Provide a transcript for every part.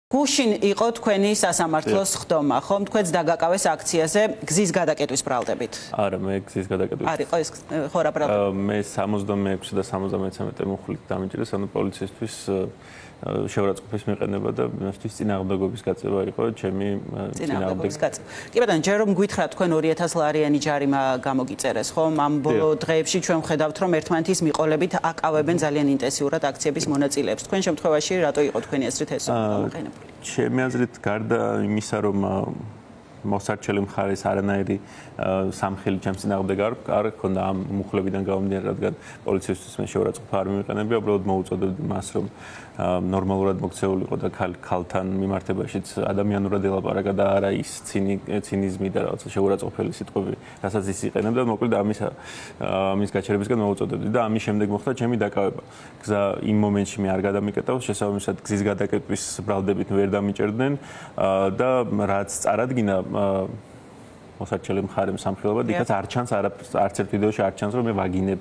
გუშინ იყო თქვენი სასამართლოს ხდომა, ხომ? თქვენც დაგაკავეს აქციაზე გზის გადაკეტვის ბრალდებით. არა, მე გზის გადაკეტვის. არ იყო ეს ხო რა ბრალდები? მე 66 და 73 მუხლით დამიჭირეს, ანუ პოლიციისთვის შეურაცხყოფის მიყენება და მისთვის წინააღმდეგობის გაწევა იყო ჩემი წინააღმდეგობის გაწევა. კი ბატონო, ჯერ რომ გითხრათ თქვენ 2000 ლარიანი ჯარიმა გამოგიწერეს, ხომ? ამ ბოლო დღეებში ჩვენ ვხედავთ, რომ ერთმანეთის მიყოლებით აკავებენ ძალიან ინტენსიურად აქციების მონაწილეებს. თქვენ შემთხვევაში რატო იყო თქვენი აზრით ეს გამოყენებული? ჩემი აზრით, გარდა იმისა, რომ მოსარჩელი მხარის არანაირი სამხელი ჩემს წინააღმდეგ არ ჰქონდა ამ მუხლებიდან გამომდინარე, რადგან პოლიციისთვის მე შეურაცხყოფა არ მივიყენებია, უბრალოდ მოუწოდებდი მას, რომ ნორმალურად მოქცეულიყო და ქალთან მიმართებაშიც ადამიანურად ელაპარაკა და არა ის ცინიზმი და რაღაცა შეურაცხყოფელი სიტყვები, რასაც ის იყენებდა, მოკლედ ამის გაჩერებისგან მოუწოდებდი და ამის შემდეგ მოხდა ჩემი დაკავება. გზა იმ მომენტში მე არ გადამიკეტავს, შესაბამისად გზის გადაკეტვის ბრალდებით ვერ დამიჭერდნენ და რაც წარადგინა მოსარჩელი მხარემ სამხილობად, იქაც არ ჩანს არც ერთ ვიდეოში არ ჩანს, რომ მე ვაგინებ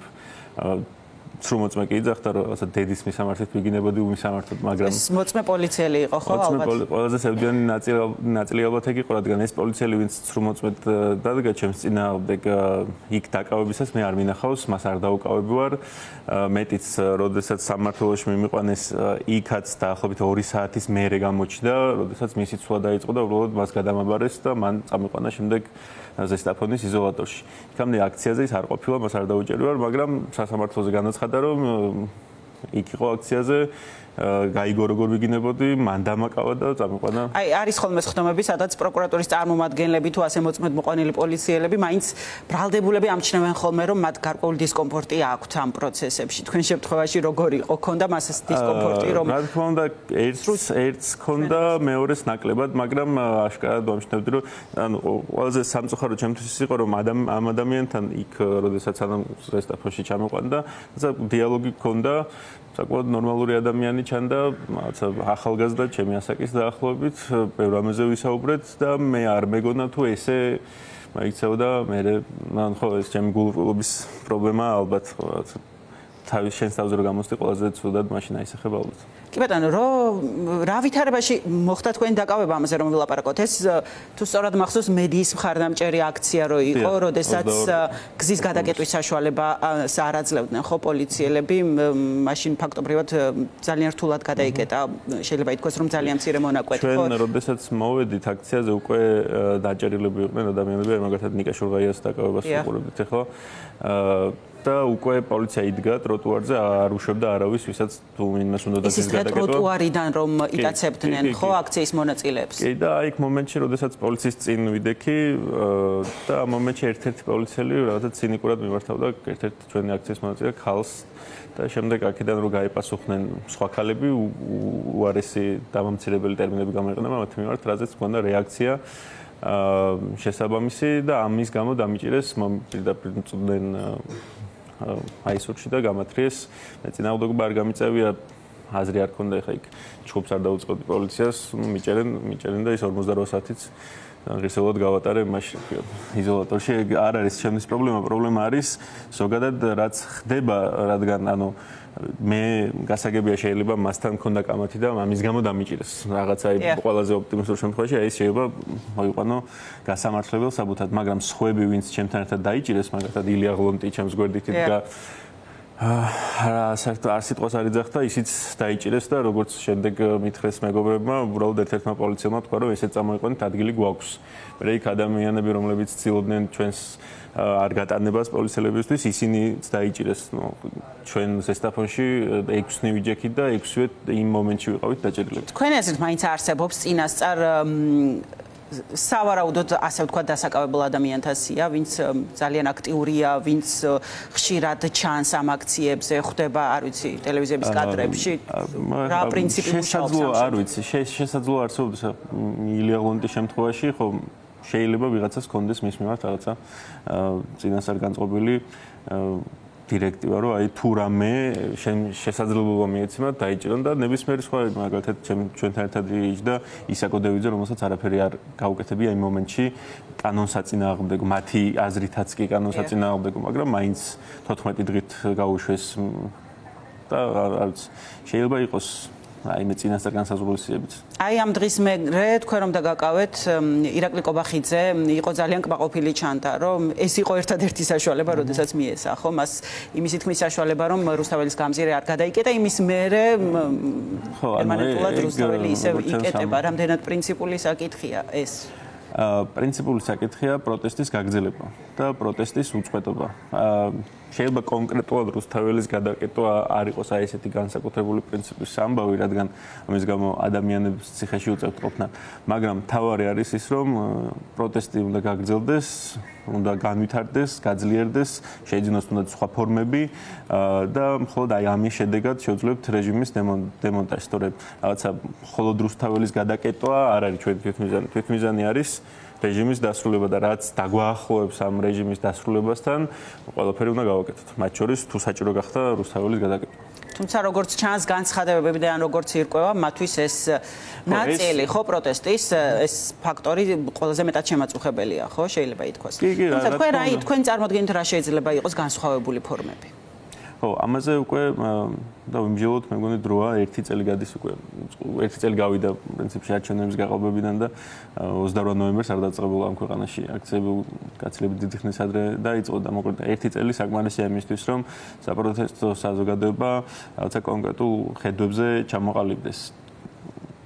სრუმოწმე კი იძახდა, რომ რაღაცა დედის მისამართით ვიგინებოდი უმისამართოდ, მაგრამ ეს მოწმე პოლიციელი იყო, ხო, ალბათ? ყველაზე სევდიანი ნაწილი ალბათ ეგ იყო, რადგან ეს პოლიციელი, ვინც სრუმოწმედ დადგა ჩემს წინააღმდეგ იქ დაკავებისას, მე არ მინახავს, მას არ დაუკავები ვარ. მეტიც, როდესაც სამმართველოში მიმიყვანეს, იქაც დაახლოებით 2 საათის მერე გამოჩნდა, როდესაც მისი ცვლა დაიწყო და უბრალოდ მას გადამაბარეს და მან წამიყვანა შემდეგ ზესტაფონის იზოლატორში. იქამდე აქციაზე ის არ ყოფილა, მას არ დაუჭერი ვარ, მაგრამ სასამართლოზე განაცხადა, რომ იქ იყო აქციაზე, გაიგო როგორ ვიგინებოდი, მან დამაკავა და წამიყვანა. აი, არის ხოლმე ხდომები, სადაც პროკურატურის წარმომადგენლები თუ ასე მოწმედ მოყვანილი პოლიციელები მაინც ბრალდებულები ამჩნევენ ხოლმე, რომ მათ გარკვეული დისკომფორტი აქვთ ამ პროცესებში. თქვენ შემთხვევაში როგორ იყო? ქონდა მას ეს დისკომფორტი, რომ რა თქმა უნდა, ერთს ქონდა, მეორეს ნაკლებად, მაგრამ აშკარად ვამჩნევდი, რომ ანუ ყველაზე სამწუხარო ჩემთვის ის იყო, რომ ამ ადამიანთან იქ, როდესაც ზესტაფონში ჩამოყვანდა, დიალოგი ქონდა, საკმაოდ ნორმალური ადამიანი ჩანდა, ახალგაზრდა, ჩემი ასაკის დაახლოებით, ბევრ რამეზე ვისაუბრეთ და მე არ მეგონა თუ ესე მაიქცეოდა, მე ხო ეს ჩემი გულყურობის პრობლემაა ალბათ, თავის შენს თავზე რო გამოსდი, ყველაზე ცუდად მაშინ აისახება ალბათ. კი ბატონო, რა ვითარებაში მოხდა თქვენი დაკავება ამაზე რომ ვილაპარაკოთ? ეს თუ სწორად მახსოვს მედიის მხარდამჭერი აქცია რო იყო, როდესაც გზის გადაკეტვის საშუალებას არ აძლევდნენ ხო პოლიციელები, მაშინ ფაქტობრივად ძალიან რთულად გადაიკეტა, შეიძლება ითქვას რომ ძალიან მცირე მონაკვეთი ხო? ჩვენ როდესაც მოვედით აქციაზე უკვე დაჭერილები იყვნენ ადამიანები, მაგალითად ნიკა შურღაიას დაკავებას ვუყურებდით ახლა. და უკვე პოლიცია იდგა ტროტუარზე, არ უშვებდა არავის, ვისაც თუ ვინმეს უნდა გზის გადაკეტვა. ის ტროტუარიდან რომ იტაცებდნენ ხო აქციის მონაწილეებს? კი და აი მომენტში, როდესაც პოლიციის წინ ვიდექი და ამ მომენტში ერთ-ერთი პოლიციელი რაღაცა ცინიკურად მიმართავდა ერთ-ერთ ჩვენი აქციის მონაწილე ქალს და შემდეგ აქედან რო გაიპასუხნენ სხვა ქალები, უარესი დამამცირებელი ტერმინები გამოიყენება მათ მიმართ, რაზეც ჰქონდა რეაქცია შესაბამისი და ამის გამო დამიჭირეს პირდაპირ წვდნენ აისურში და გამათრიეს. მე წინააღმდეგობა არ გამიწევია, აზრი არ ქონდა, ეხა იქ ჩხუბს არ დაუწყოდი პოლიციას, მიჭერენ და ის 48 საათიც ღირსეულად გავატარე მაშინ იზოლატორში. არ არის ჩემთვის პრობლემა არის ზოგადად რაც ხდება, რადგან ანუ მე გასაგებია შეიძლება მასთან მქონდა კამათი და ამის გამო დამიჭირეს. რაღაცა ყველაზე ოპტიმისტურ შემთხვევაში ეს შეიძლება მოიყვანო გასამართლებელ საბუთად, მაგრამ სხვები ვინც ჩემთან ერთად დაიჭირეს, მაგალითად ილია ღლონტი ჩემს გვერდით იდგა. არ სიტყვას არ იძახდა, ისიც დაიჭირეს და როგორც შემდეგ მითხრეს მეგობრებმა, უბრალოდ ერთ-ერთმა პოლიციელმა თქვა, რომ ესეც წამოიყვანეთ, ადგილი გვაქვს. მე იქ ადამიანები, რომლებიც ცდილობდნენ ჩვენს არ გატანებას პოლიციელებისთვის, ისინიც დაიჭირეს. ჩვენ ზესტაფონში 6-ნი ვიჯექით და 6-ვე იმ მომენტში ვიყავით დაჭერილები. თქვენ აზრით მაინც არსებობს წინასწარ სავარაუდოდ ასე ვთქვათ დასაკავებულ ადამიანთა სია, ვინც ძალიან აქტიურია, ვინც ხშირად ჩანს ამ აქციებზე, ხვდება, არ ვიცი, ტელევიზიების კადრებში. რა პრინციპი მუშაობს? არ ვიცი, შესაძლოა არსებობს ილია ღლონტის შემთხვევაში, ხო შეიძლება ვიღაცას კონდეს მის მიმართ რაღაცა წინასწარ განწყობილი დირექტივა, რომ აი თუ რამე შესაძლებლობა მიეცემათ, დაიჭირონ და ნებისმიერი სხვა, მაგალითად ჩვენთან ერთად იჯდა ისაკო დევიძე, რომელსაც არაფერი არ გაუკეთებია იმ მომენტში კანონსაწინააღმდეგო, მათი აზრითაც კი კანონსაწინააღმდეგო, მაგრამ მაინც 14 დღით გაუშვეს და არ ვიცი, შეიძლება იყოს აი მე წინასწარ განსაზღვრულებებით. აი ამ დღის მერე თქვენ რომ დაგაკავეთ ირაკლი კობახიძე იყო ძალიან კმაყოფილი ჩანდა რომ ეს იყო ერთადერთი საშუალება როდესაც მიესა ხო მას იმისი თქმის საშუალება რომ რუსთაველის გამზირე არ გადაიკეტა იმის მერე პერმანენტულად რუსთაველი ისევ იკეტება რამდენად პრინციპული საკითხია ეს პრინციპული საკითხია პროტესტის გაგრძელება და პროტესტის უწყვეტობა. შეიძლება კონკრეტულად რუსთაველის გადაკეტვა არ იყოს აი ესეთი განსაკუთრებული პრინციპის ამბავი, რადგან ამის გამო ადამიანებს ციხეში უწევთ ყოფნა, მაგრამ თავარი არის ის, რომ პროტესტი უნდა გაგრძელდეს, უნდა განვითარდეს, გაძლიერდეს, შეიძინოს თუნდაც სხვა ფორმები და მხოლოდ აი ამის შედეგად შეუძლებთ რეჟიმის დემონტაჟს, თორემ რაღაცა მხოლოდ რუსთაველის გადაკეტვა არ არის ჩვენი თვითმიზანი არის რეჟიმის დასრულება და რაც დაგვაახლოებს ამ რეჟიმის დასრულებასთან, ყველაფერი უნდა გავაკეთოთ. მათ შორის თუ საჭირო გახდა რუსთაველის გადაკეტვა. თუმცა როგორც ჩანს განცხადებები და ან როგორც ირკვევა, მათთვის ეს ნაწილი ხო პროტესტის ეს ფაქტორი ყველაზე მეტად შემაწუხებელია, ხო, შეიძლება ითქვას. თუმცა თქვენ წარმოადგენთ რა შეიძლება იყოს განსხვავებული ფორმები. ხო, ამაზე უკვე და ვიმჯელოთ, მე მგონი დროა 1 წელი გადის უკვე 1 წელი გავიდა პრინციპში არჩევნების გაყალბებიდან და 28 ნოემბერს არ დაწყებულა ამ ქვეყანაში აქციები გაცილებით დიდი ხნის ადრე დაიწყო და მოკლედ 1 წელი საკმარისია იმისთვის რომ საპროტესტო საზოგადოება რაღაცა კონკრეტულ ხედვებზე ჩამოყალიბდეს.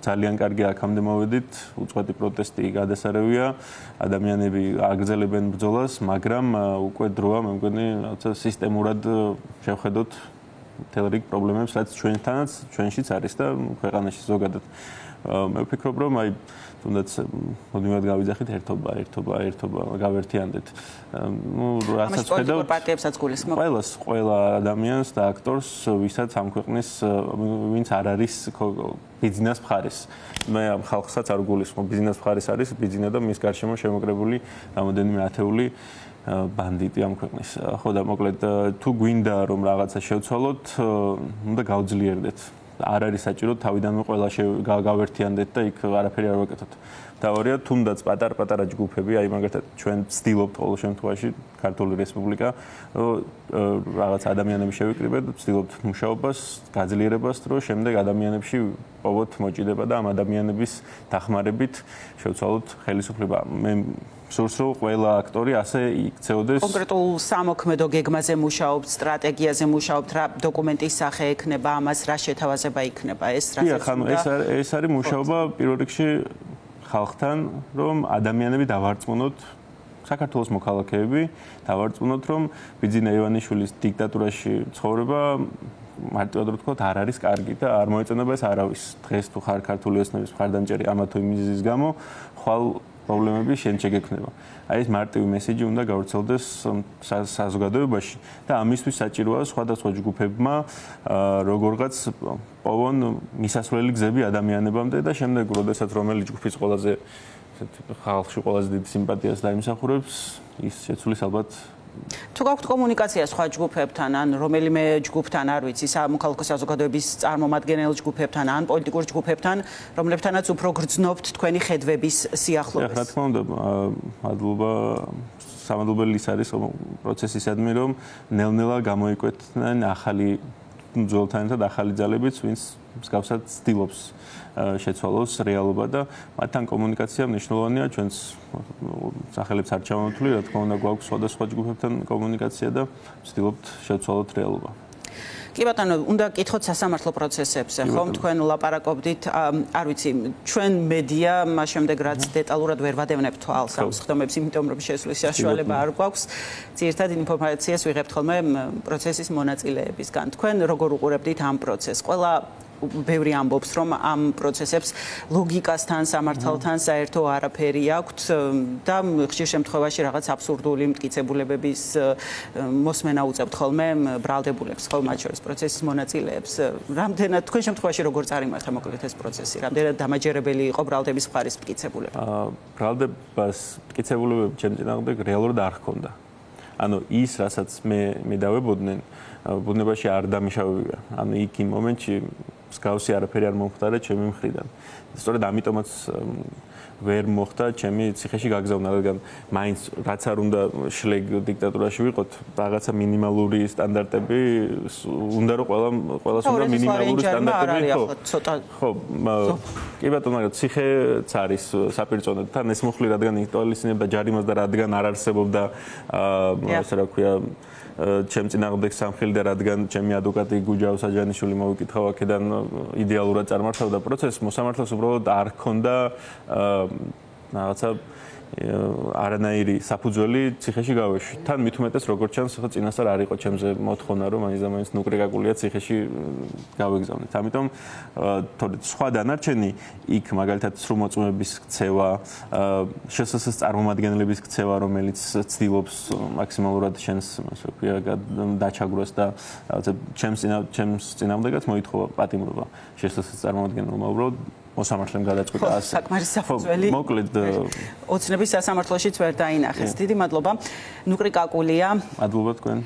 ძალიან კარგი აქამდე მოვედით, უწყვეტი პროტესტი გადასარევია, ადამიანები აგრძელებენ ბრძოლას, მაგრამ უკვე დროა, მე მგონი, რაღაცა სისტემურად შევხედოთ მთელ რიგ პრობლემებს, რაც ჩვენთანაც, ჩვენშიც არის და ქვეყანაში ზოგადად. მე ვფიქრობ, რომ აი თუნდაც მოდივად გავიძახით ერთობა, გავერთიანდეთ. ნუ რასაც ხედავთ პარტიებსაც გულისხმობ. ყველა ადამიანს და აქტორს, ვისაც ამ ქვეყნის ვინც არ არის ბიზნეს მხარეს. მე ამ ხალხსაც არ გულისხმობ, ბიზნეს მხარეს არის ბიზნესა და მის გარშემო შემოკრებული რამოდენიმე ათეული ბანდიტი ამ ქვეყნის. ხო და მოკლედ თუ გვინდა რომ რაღაცა შევცვალოთ, უნდა გავძლიერდეთ. არ არის საჭირო თავიდანვე ყველა გავერთიანდეთ და იქ არაფერი არ ვაკეთოთ. თავარია თუნდაც პატარ-პატარა ჯგუფები, აი მაგალითად ჩვენ ვცდილობთ ყოველ შემთხვევაში ქართული რესპუბლიკა რაღაც ადამიანები შევიკრიბეთ, ვცდილობთ მუშაობას, გაძლიერებას, რომ შემდეგ ადამიანებში პოვოთ მოჭიდება და ამ ადამიანების დახმარებით შევცვალოთ ხელისუფლება. მე სურს რომ ყველა აქტორი ასე იქცეოდეს. კონკრეტულ სამოქმედო გეგმაზე მუშაობთ, სტრატეგიაზე მუშაობთ, რა დოკუმენტის სახე ექნება, ამას რა შეთავაზება იქნება, ეს რასაც ეს არის მუშაობა პირველ რიგში ხალხთან, რომ ადამიანები დავარწმუნოთ საქართველოს მოქალაქეები, დავარწმუნოთ, რომ ბიძინა ივანიშვილის დიქტატურაში ცხოვრება მარტივად რო ვთქვათ, არ არის კარგი და არ მოეწონება ეს არავის. დღეს თუ ხარ ქართული ოცნების მხარდამჭერი ამა თუ იმ მიზეზის გამო, ხვალ პრობლემები შენ შეგექმნება. აი ეს მარტივი მესიჯი უნდა გავრცელდეს საზოგადოებაში და ამისთვის საჭიროა სხვადასხვა ჯგუფებმა როგორღაც პოვონ მისასვლელი გზები ადამიანებამდე და შემდეგ როდესაც რომელი ჯგუფის ყველაზე ხალხში ყველაზე დიდი სიმპათიას დაიმსახურებს, ის შეცვლის ალბათ თუ გაქვთ კომუნიკაცია სხვა ჯგუფებთან ან რომელიმე ჯგუფთან არ ვიცი სამოქალაქო საზოგადოების წარმომადგენელ ჯგუფებთან ან პოლიტიკურ ჯგუფებთან რომლებთანაც უფრო გრძნობთ თქვენი ხედვების სიახლოვეს. რა თქმა უნდა, მადლობა სამადლობელი ის არის პროცესისადმი რომ ნელ-ნელა გამოიკვეთნენ ახალი ძველთან ერთად ახალი ძალებიც ვინც მსგავსად ცდილობს შეცვალოს რეალობა და მათთან კომუნიკაცია მნიშვნელოვანია ჩვენს სახელებს არ ჩამოვთვლი რა თქმა უნდა გვაქვს სხვადასხვა ჯგუფებთან კომუნიკაცია და ვცდილობთ შევცვალოთ რეალობა. კი ბატონო, უნდა გკითხოთ სასამართლო პროცესებზე, ხომ თქვენ ლაპარაკობდით, არ ვიცი, ჩვენ მედია მას შემდეგ რაც დეტალურად ვერ ვადევნებთ თვალს ამ სხდომებს, იმიტომ რომ შესვლის საშუალება არ გვაქვს. ძირითადად ინფორმაციას ვიღებთ ხოლმე პროცესის მონაწილეებისგან. თქვენ როგორ უყურებდით ამ პროცესს? ყველა ბევრი ამბობს, რომ ამ პროცესებს ლოგიკასთან, სამართალთან საერთო არაფერი აქვთ და ხშირ შემთხვევაში რაღაც აბსურდული მტკიცებულებების მოსმენა უწევთ ხოლმე ბრალდებულებს, ხოლმე მათ შორის პროცესის მონაწილეებს. რამდენად თქვენ შემთხვევაში როგორ წარიმართა მოკლედ ეს პროცესი? რამდენად დამაჯერებელი იყო ბრალდების მხარის მტკიცებულება? ბრალდებას მტკიცებულებები ჩემ წინააღმდეგ რეალურად არ ჰქონდა. ანუ ის, რასაც მე დავებოდნენ, ბუნებაში არ დამიშავებია. ანუ იქ იმ მომენტში მსგავსი არაფერი არ მომხდარა ჩემი მხრიდან. სწორედ ამიტომაც ვერ მოხდა ჩემი ციხეში გაგზავნა, რადგან მაინც რაც არ უნდა შლეგ დიქტატურაში ვიყოთ, რაღაცა მინიმალური სტანდარტები უნდა რომ ყველას უნდა მინიმალური სტანდარტები ხო კი ბატონო, მაგრამ ციხეც არის საპირწონედ თან ეს მოხლი რადგან იტვალისწინებდა ჯარიმას და რადგან არ არსებობდა ასე რა ქვია ჩემ წინააღმდეგ სამხილი და რადგან ჩემი ადვოკატი გუჯაო საჯანიშვილი მოვიკითხავ აქედან იდეალურად წარმართავდა პროცესს, მოსამართლეს უბრალოდ არ ჰქონდა რაღაცა არანაირი საფუძველი ციხეში გავეშვი. თან მით უმეტეს როგორც ჩანს, ხო წინასწარ არ იყო ჩემზე მოთხოვნა, რომ მაინც და მაინც ნუკრიკაკულია ციხეში გავეგზავნეთ. ამიტომ სხვა დანარჩენი იქ მაგალითად სრულმოწმების ქცევა, შსს წარმომადგენლების ქცევა, რომელიც ცდილობს მაქსიმალურად შენს ასე ვქვია დაჩაგვრას და რაღაცა ჩემს წინააღმდეგაც მოითხოვა პატიმრობა შსს წარმომადგენელმა უბრალოდ მოსამართლემ გადაწყვიტა ასე. საკმარის საფუძველი. მოკლედ ოცნების სასამართლოშიც ვერ დაინახეს. დიდი მადლობა. ნუკრიკაკულია. მადლობა თქვენ.